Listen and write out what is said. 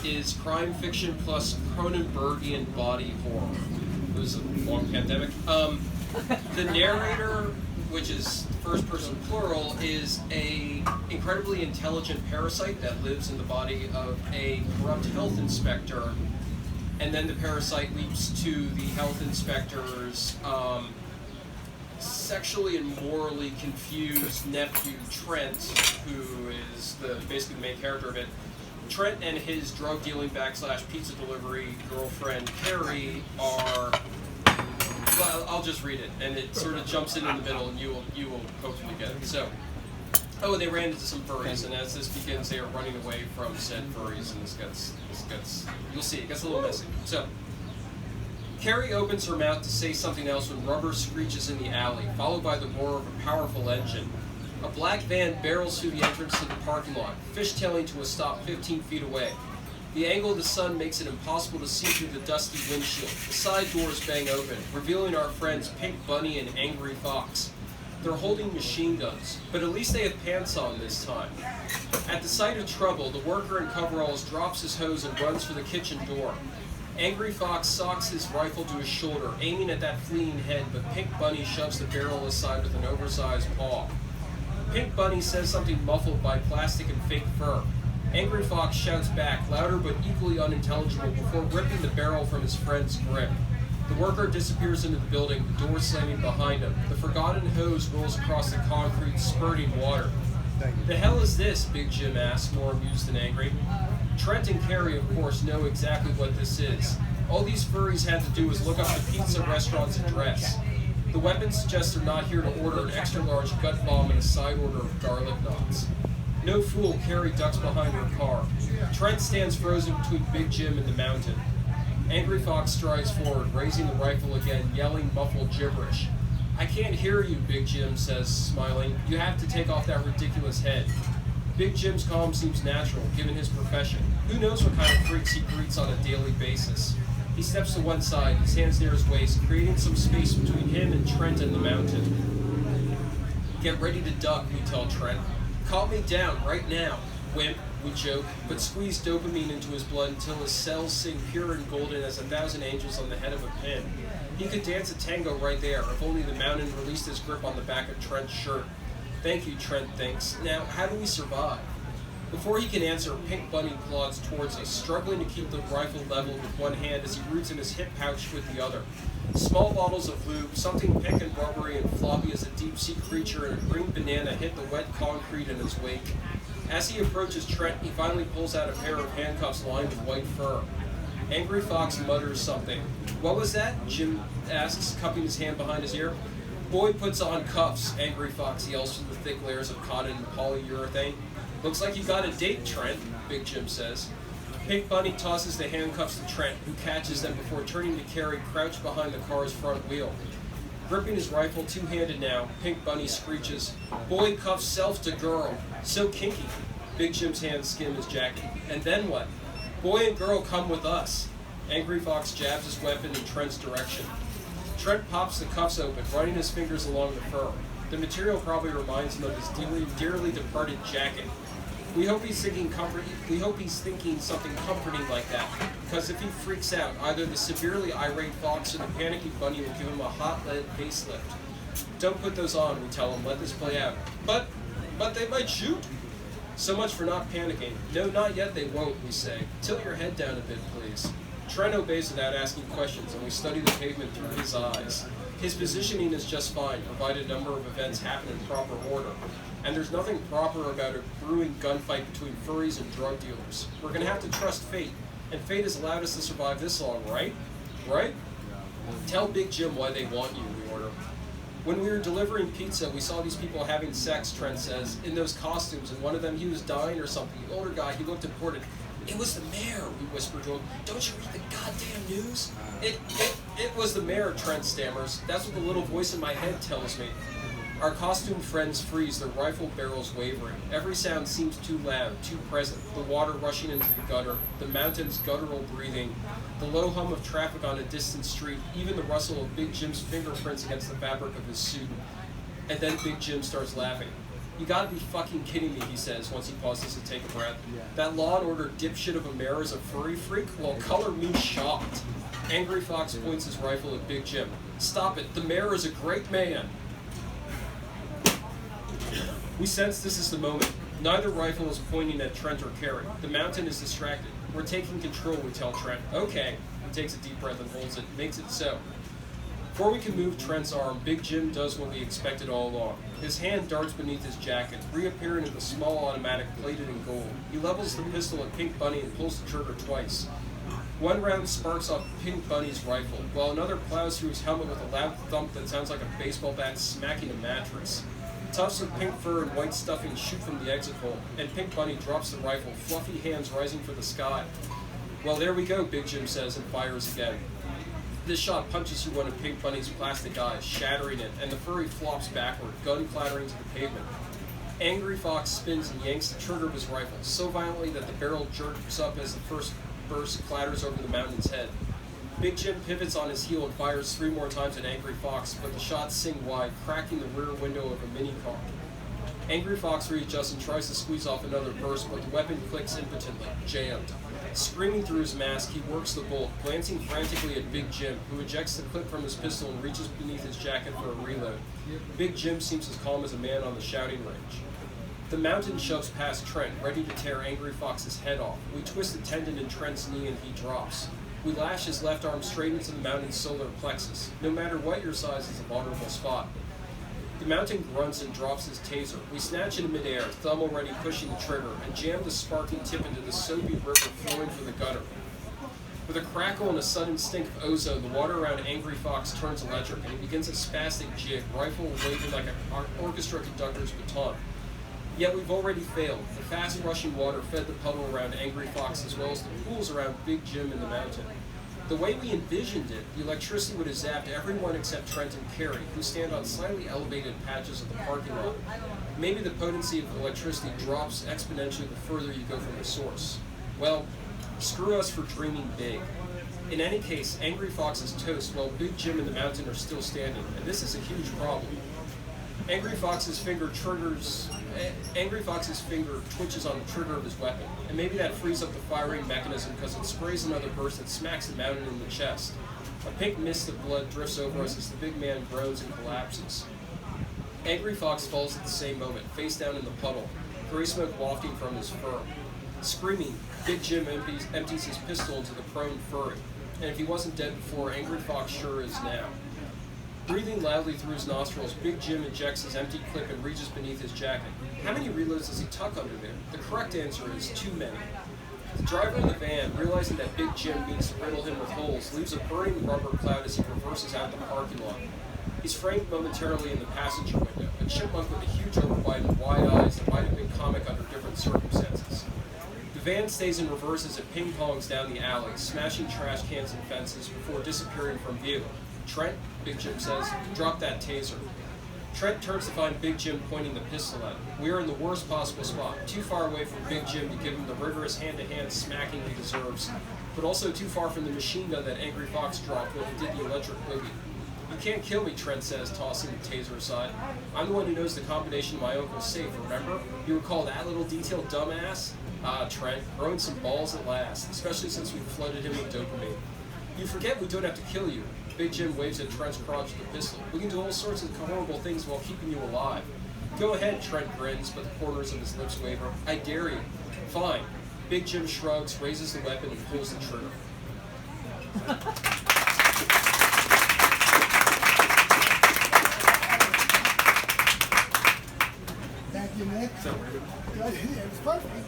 is crime fiction plus Cronenbergian body horror. It was a long pandemic. The narrator, which is first person plural, is a incredibly intelligent parasite that lives in the body of a corrupt health inspector, and then the parasite leaps to the health inspector's sexually and morally confused nephew Trent, who is basically the main character of it. Trent and his drug dealing / pizza delivery girlfriend Carrie are. Well, I'll just read it, and it sort of jumps in the middle, and you will hopefully get it. So, they ran into some furries, and as this begins, they are running away from said furries, and this gets you'll see, it gets a little messy. So, Carrie opens her mouth to say something else when rubber screeches in the alley, followed by the roar of a powerful engine. A black van barrels through the entrance to the parking lot, fishtailing to a stop 15 feet away. The angle of the sun makes it impossible to see through the dusty windshield. The side doors bang open, revealing our friends Pink Bunny and Angry Fox. They're holding machine guns, but at least they have pants on this time. At the sight of trouble, the worker in coveralls drops his hose and runs for the kitchen door. Angry Fox socks his rifle to his shoulder, aiming at that fleeing head, but Pink Bunny shoves the barrel aside with an oversized paw. Pink Bunny says something muffled by plastic and fake fur. Angry Fox shouts back, louder but equally unintelligible, before ripping the barrel from his friend's grip. The worker disappears into the building, the door slamming behind him. The forgotten hose rolls across the concrete, spurting water. The hell is this? Big Jim asks, more amused than angry. Trent and Carrie, of course, know exactly what this is. All these furries had to do was look up the pizza restaurant's address. The weapon suggests they're not here to order an extra-large gut bomb and a side order of garlic knots. No fool, Carrie ducks behind her car. Trent stands frozen between Big Jim and the mountain. Angry Fox strides forward, raising the rifle again, yelling muffled gibberish. I can't hear you, Big Jim says, smiling. You have to take off that ridiculous head. Big Jim's calm seems natural, given his profession. Who knows what kind of freaks he greets on a daily basis? He steps to one side, his hands near his waist, creating some space between him and Trent and the mountain. Get ready to duck, we tell Trent. Calm me down, right now. Wimp, we joke, but squeeze dopamine into his blood until his cells sing pure and golden as 1,000 angels on the head of a pin. He could dance a tango right there, if only the mountain released his grip on the back of Trent's shirt. Thank you, Trent thinks. Now, how do we survive? Before he can answer, Pink Bunny plods towards us, struggling to keep the rifle level with one hand as he roots in his hip pouch with the other. Small bottles of lube, something pink and rubbery and floppy as a deep-sea creature, and a green banana hit the wet concrete in his wake. As he approaches Trent, he finally pulls out a pair of handcuffs lined with white fur. Angry Fox mutters something. What was that? Jim asks, cupping his hand behind his ear. Boy puts on cuffs, Angry Fox yells through the thick layers of cotton and polyurethane. Looks like you got a date, Trent, Big Jim says. Pink Bunny tosses the handcuffs to Trent, who catches them before turning to Carrie, crouched behind the car's front wheel. Gripping his rifle two-handed now, Pink Bunny screeches, Boy cuffs self to girl. So kinky. Big Jim's hands skim his jacket. And then what? Boy and girl come with us. Angry Fox jabs his weapon in Trent's direction. Trent pops the cuffs open, running his fingers along the fur. The material probably reminds him of his dearly departed jacket. We hope he's thinking something comforting like that, because if he freaks out, either the severely irate fox or the panicky bunny will give him a hot lead facelift. Don't put those on, we tell him. Let this play out. But they might shoot. So much for not panicking. No, not yet they won't, we say. Tilt your head down a bit, please. Trent obeys without asking questions, and we study the pavement through his eyes. His positioning is just fine, provided a number of events happen in proper order. And there's nothing proper about a brewing gunfight between furries and drug dealers. We're going to have to trust fate, and fate has allowed us to survive this long, right? Right? Tell Big Jim why they want you, we order. When we were delivering pizza, we saw these people having sex, Trent says, in those costumes, and one of them, he was dying or something. The older guy, he looked important. It was the mayor, we whispered to him. Don't you read the goddamn news? It was the mayor, Trent stammers. That's what the little voice in my head tells me. Our costumed friends freeze, their rifle barrels wavering. Every sound seems too loud, too present. The water rushing into the gutter, the mountain's guttural breathing, the low hum of traffic on a distant street, even the rustle of Big Jim's fingerprints against the fabric of his suit. And then Big Jim starts laughing. You gotta be fucking kidding me, he says once he pauses to take a breath. That Law and Order dipshit of a mayor is a furry freak? Well, color me shocked. Angry Fox points his rifle at Big Jim. Stop it, the mayor is a great man. We sense this is the moment. Neither rifle is pointing at Trent or Carrie. The mountain is distracted. We're taking control, we tell Trent. Okay. He takes a deep breath and holds it, makes it so. Before we can move Trent's arm, Big Jim does what we expected all along. His hand darts beneath his jacket, reappearing with a small automatic plated in gold. He levels the pistol at Pink Bunny and pulls the trigger twice. One round sparks off Pink Bunny's rifle, while another plows through his helmet with a loud thump that sounds like a baseball bat smacking a mattress. Tufts of pink fur and white stuffing shoot from the exit hole, and Pink Bunny drops the rifle, fluffy hands rising for the sky. Well, there we go, Big Jim says, and fires again. This shot punches through one of Pink Bunny's plastic eyes, shattering it, and the furry flops backward, gun clattering to the pavement. Angry Fox spins and yanks the trigger of his rifle, so violently that the barrel jerks up as the first burst clatters over the mountain's head. Big Jim pivots on his heel and fires 3 more times at Angry Fox, but the shots sing wide, cracking the rear window of a mini car. Angry Fox readjusts and tries to squeeze off another burst, but the weapon clicks impotently, jammed. Screaming through his mask, he works the bolt, glancing frantically at Big Jim, who ejects the clip from his pistol and reaches beneath his jacket for a reload. Big Jim seems as calm as a man on the shouting range. The mountain shoves past Trent, ready to tear Angry Fox's head off. We twist a tendon in Trent's knee and he drops. We lash his left arm straight into the mountain's solar plexus. No matter what your size is a vulnerable spot. The mountain grunts and drops his taser. We snatch it in midair, thumb already pushing the trigger, and jam the sparking tip into the soapy river flowing for the gutter. With a crackle and a sudden stink of ozone, the water around Angry Fox turns electric, and he begins a spastic jig, rifle waving like an orchestra conductor's baton. Yet we've already failed. The fast-rushing water fed the puddle around Angry Fox as well as the pools around Big Jim in the mountain. The way we envisioned it, the electricity would have zapped everyone except Trent and Carrie, who stand on slightly elevated patches of the parking lot. Maybe the potency of the electricity drops exponentially the further you go from the source. Well, screw us for dreaming big. In any case, Angry Fox is toast while Big Jim and the mountain are still standing, and this is a huge problem. Angry Fox's finger twitches on the trigger of his weapon, and maybe that frees up the firing mechanism because it sprays another burst that smacks the mountain in the chest. A pink mist of blood drifts over us as the big man groans and collapses. Angry Fox falls at the same moment, face down in the puddle, gray smoke wafting from his fur. Screaming, Big Jim empties his pistol into the prone furry, and if he wasn't dead before, Angry Fox sure is now. Breathing loudly through his nostrils, Big Jim ejects his empty clip and reaches beneath his jacket. How many reloads does he tuck under there? The correct answer is too many. The driver of the van, realizing that Big Jim means to riddle him with holes, leaves a burning rubber cloud as he reverses out the parking lot. He's framed momentarily in the passenger window, a chipmunk with a huge overbite and wide eyes that might have been comic under different circumstances. The van stays in reverse as it ping-pongs down the alley, smashing trash cans and fences before disappearing from view. Trent, Big Jim says, drop that taser. Trent turns to find Big Jim pointing the pistol at him. We are in the worst possible spot, too far away from Big Jim to give him the rigorous hand-to-hand smacking he deserves, but also too far from the machine gun that Angry Fox dropped when he did the electric boogie. You can't kill me, Trent says, tossing the taser aside. I'm the one who knows the combination of my uncle's safe, remember? You recall that little detail, dumbass? Ah, Trent, growing some balls at last, especially since we flooded him with dopamine. You forget we don't have to kill you. Big Jim waves at Trent's crotch with the pistol. We can do all sorts of horrible things while keeping you alive. Go ahead, Trent grins, but the corners of his lips waver. I dare you. Fine. Big Jim shrugs, raises the weapon, and pulls the trigger. Thank you, Nick. It was perfect.